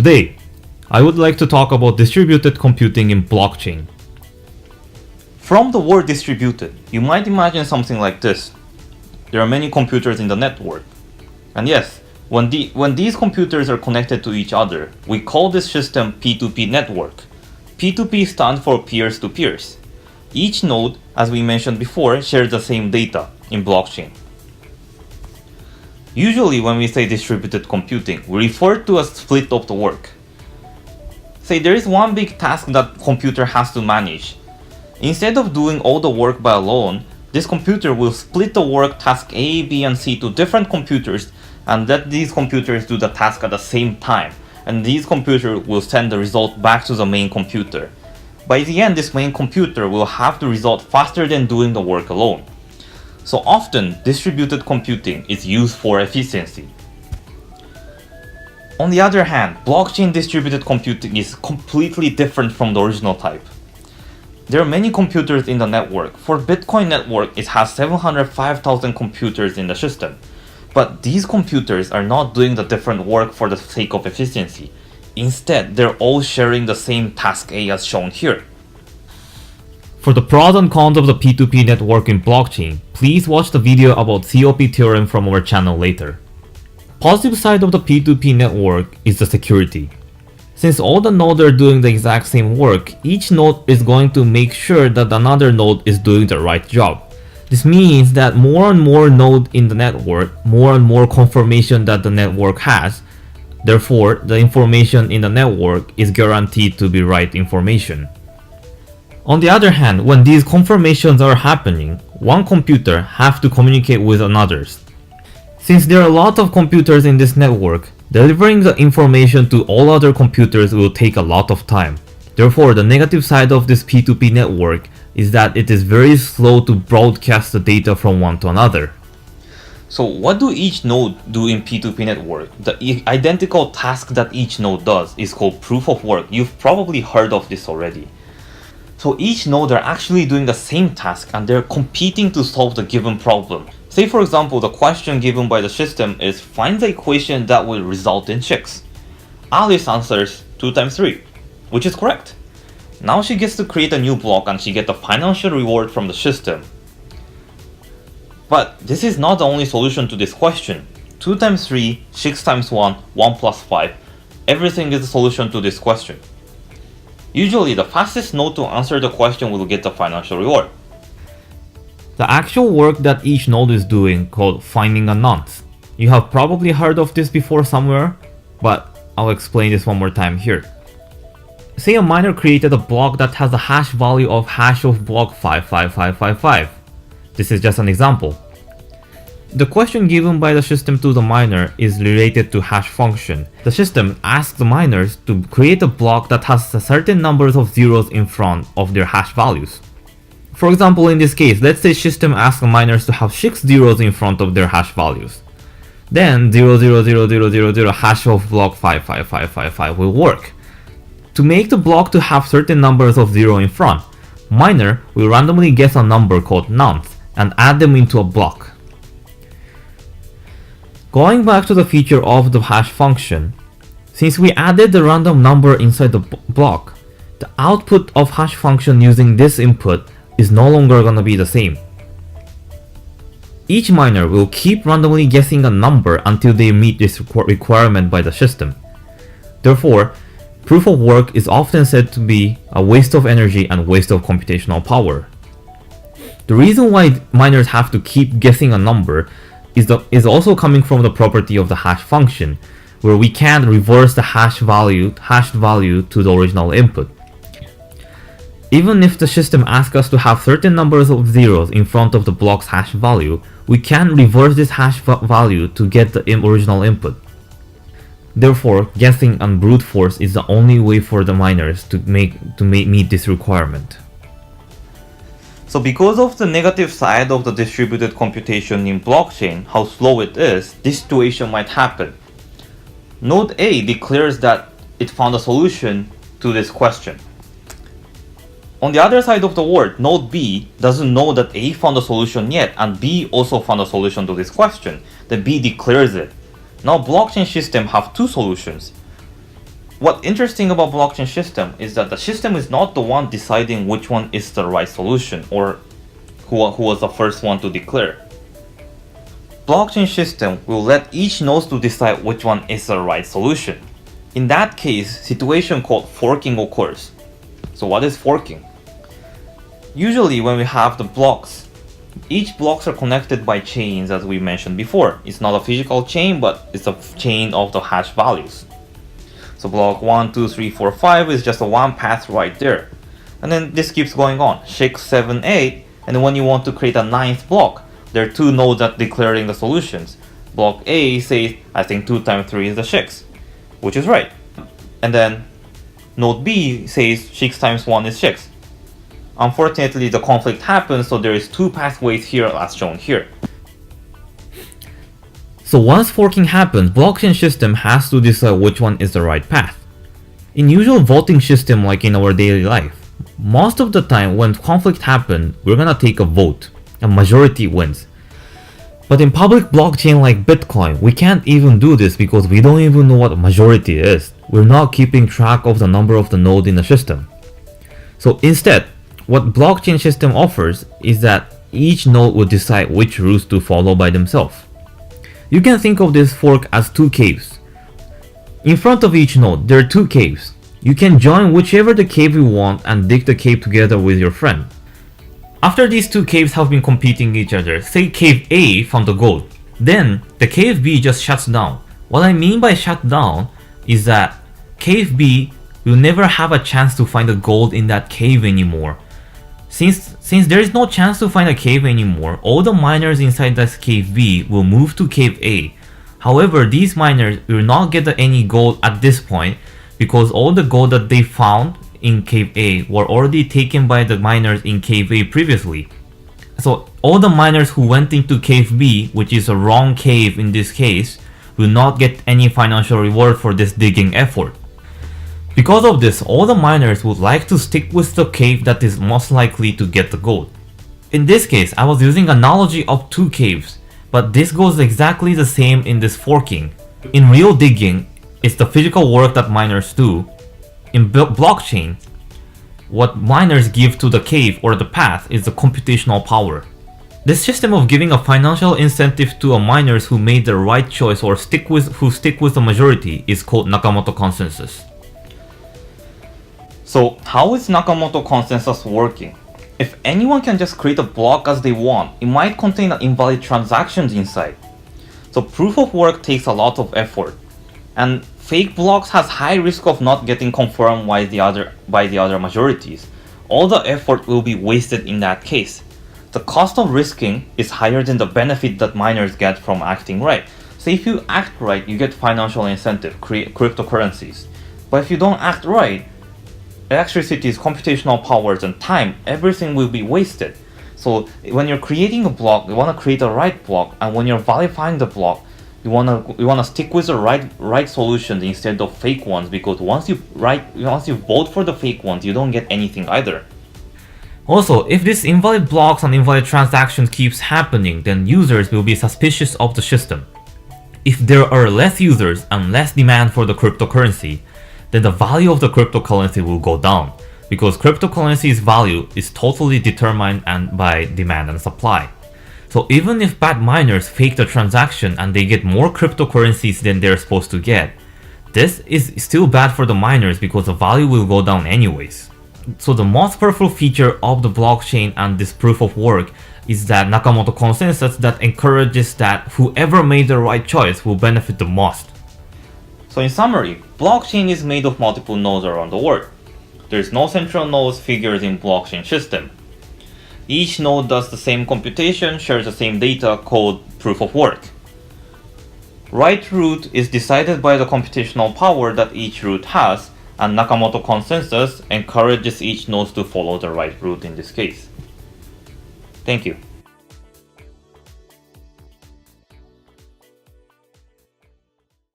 Today, I would like to talk about distributed computing in blockchain. From the word distributed, you might imagine something like this. There are many computers in the network. And yes, when these computers are connected to each other, we call this system P2P network. P2P stands for peers to peers. Each node, as we mentioned before, shares the same data in blockchain. Usually when we say distributed computing, we refer to a split of the work. Say there is one big task that computer has to manage. Instead of doing all the work by alone, this computer will split the work task A, B, and C to different computers and let these computers do the task at the same time. And these computers will send the result back to the main computer. By the end, this main computer will have the result faster than doing the work alone. So often, distributed computing is used for efficiency. On the other hand, blockchain distributed computing is completely different from the original type. There are many computers in the network. For Bitcoin network, it has 705,000 computers in the system. But these computers are not doing the different work for the sake of efficiency. Instead, they're all sharing the same task A as shown here. For the pros and cons of the P2P network in blockchain, please watch the video about COP theorem from our channel later. Positive side of the P2P network is the security. Since all the nodes are doing the exact same work, each node is going to make sure that another node is doing the right job. This means that more and more nodes in the network, more and more confirmation that the network has. Therefore, the information in the network is guaranteed to be right information. On the other hand, when these confirmations are happening, one computer has to communicate with another's. Since there are a lot of computers in this network, delivering the information to all other computers will take a lot of time. Therefore, the negative side of this P2P network is that it is very slow to broadcast the data from one to another. So what do each node do in P2P network? The identical task that each node does is called proof of work. You've probably heard of this already. So each node are actually doing the same task and they're competing to solve the given problem. Say for example, the question given by the system is find the equation that will result in chicks. Alice answers 2 times 3, which is correct. Now she gets to create a new block and she gets a financial reward from the system. But this is not the only solution to this question. 2 times 3, 6 times 1, 1 plus 5, everything is the solution to this question. Usually the fastest node to answer the question will get the financial reward. The actual work that each node is doing called finding a nonce. You have probably heard of this before somewhere, but I'll explain this one more time here. Say a miner created a block that has a hash value of hash of block 55555. This is just an example. The question given by the system to the miner is related to hash function. The system asks the miners to create a block that has a certain numbers of zeros in front of their hash values. For example, in this case, let's say system asks the miners to have 6 zeros in front of their hash values. Then 0000000 hash of block 55555 will work. To make the block to have certain numbers of 0 in front, miner will randomly guess a number called nonce and add them into a block. Going back to the feature of the hash function, since we added the random number inside the block, the output of hash function using this input is no longer gonna be the same. Each miner will keep randomly guessing a number until they meet this requirement by the system. Therefore, proof of work is often said to be a waste of energy and waste of computational power. The reason why miners have to keep guessing a number is also coming from the property of the hash function, where we can't reverse the hashed value to the original input. Even if the system asks us to have certain numbers of zeros in front of the block's hash value, we can't reverse this hash value to get the original input. Therefore, guessing and brute force is the only way for the miners to meet this requirement. So because of the negative side of the distributed computation in blockchain, how slow it is, this situation might happen. Node A declares that it found a solution to this question. On the other side of the word, node B doesn't know that A found a solution yet and B also found a solution to this question. Then B declares it. Now blockchain system have two solutions. what's interesting about blockchain system is that the system is not the one deciding which one is the right solution or who was the first one to declare. Blockchain system will let each node to decide which one is the right solution. In that case, situation called forking occurs. So what is forking? Usually when we have the blocks, each blocks are connected by chains as we mentioned before. It's not a physical chain, but it's a chain of the hash values. So block 1, 2, 3, 4, 5 is just a one path right there. And then this keeps going on, 6, 7, 8, and then when you want to create a ninth block, there are two nodes that declaring the solutions. Block A says, I think 2 times 3 is the 6, which is right. And then node B says 6 times 1 is 6. Unfortunately, the conflict happens, so there is two pathways here as shown here. So once forking happens, blockchain system has to decide which one is the right path. In usual voting system like in our daily life, most of the time when conflict happens, we're gonna take a vote. A majority wins. But in public blockchain like Bitcoin, we can't even do this because we don't even know what a majority is. We're not keeping track of the number of the nodes in the system. So instead, what blockchain system offers is that each node will decide which routes to follow by themselves. You can think of this fork as two caves. In front of each node, there are two caves. You can join whichever the cave you want and dig the cave together with your friend. After these two caves have been competing each other, say cave A found the gold, then the cave B just shuts down. What I mean by shut down is that cave B will never have a chance to find the gold in that cave anymore. Since there is no chance to find a cave anymore, all the miners inside this cave B will move to cave A. However, these miners will not get any gold at this point because all the gold that they found in cave A were already taken by the miners in cave A previously. So all the miners who went into cave B, which is a wrong cave in this case, will not get any financial reward for this digging effort. Because of this, all the miners would like to stick with the cave that is most likely to get the gold. In this case, I was using analogy of two caves, but this goes exactly the same in this forking. In real digging, it's the physical work that miners do. In blockchain, what miners give to the cave or the path is the computational power. This system of giving a financial incentive to miners who made the right choice or who stick with the majority is called Nakamoto consensus. So how is Nakamoto consensus working? If anyone can just create a block as they want, it might contain invalid transactions inside. So proof of work takes a lot of effort, and fake blocks has high risk of not getting confirmed by the other majorities. All the effort will be wasted in that case. The cost of risking is higher than the benefit that miners get from acting right. So if you act right, you get financial incentive, create cryptocurrencies. But if you don't act right, electricity, computational powers, and time, everything will be wasted. So when you're creating a block, you want to create a right block, and when you're verifying the block, you wanna stick with the right solutions instead of fake ones, because once you vote for the fake ones, you don't get anything either. Also, if this invalid blocks and invalid transactions keeps happening, then users will be suspicious of the system. If there are less users and less demand for the cryptocurrency, then the value of the cryptocurrency will go down, because cryptocurrency's value is totally determined by demand and supply. So even if bad miners fake the transaction and they get more cryptocurrencies than they're supposed to get, this is still bad for the miners because the value will go down anyways. So the most powerful feature of the blockchain and this proof of work is that Nakamoto consensus that encourages that whoever made the right choice will benefit the most. So in summary, blockchain is made of multiple nodes around the world. There is no central node figures in blockchain system. Each node does the same computation, shares the same data called proof of work. Right route is decided by the computational power that each route has, and Nakamoto consensus encourages each node to follow the right route in this case. Thank you.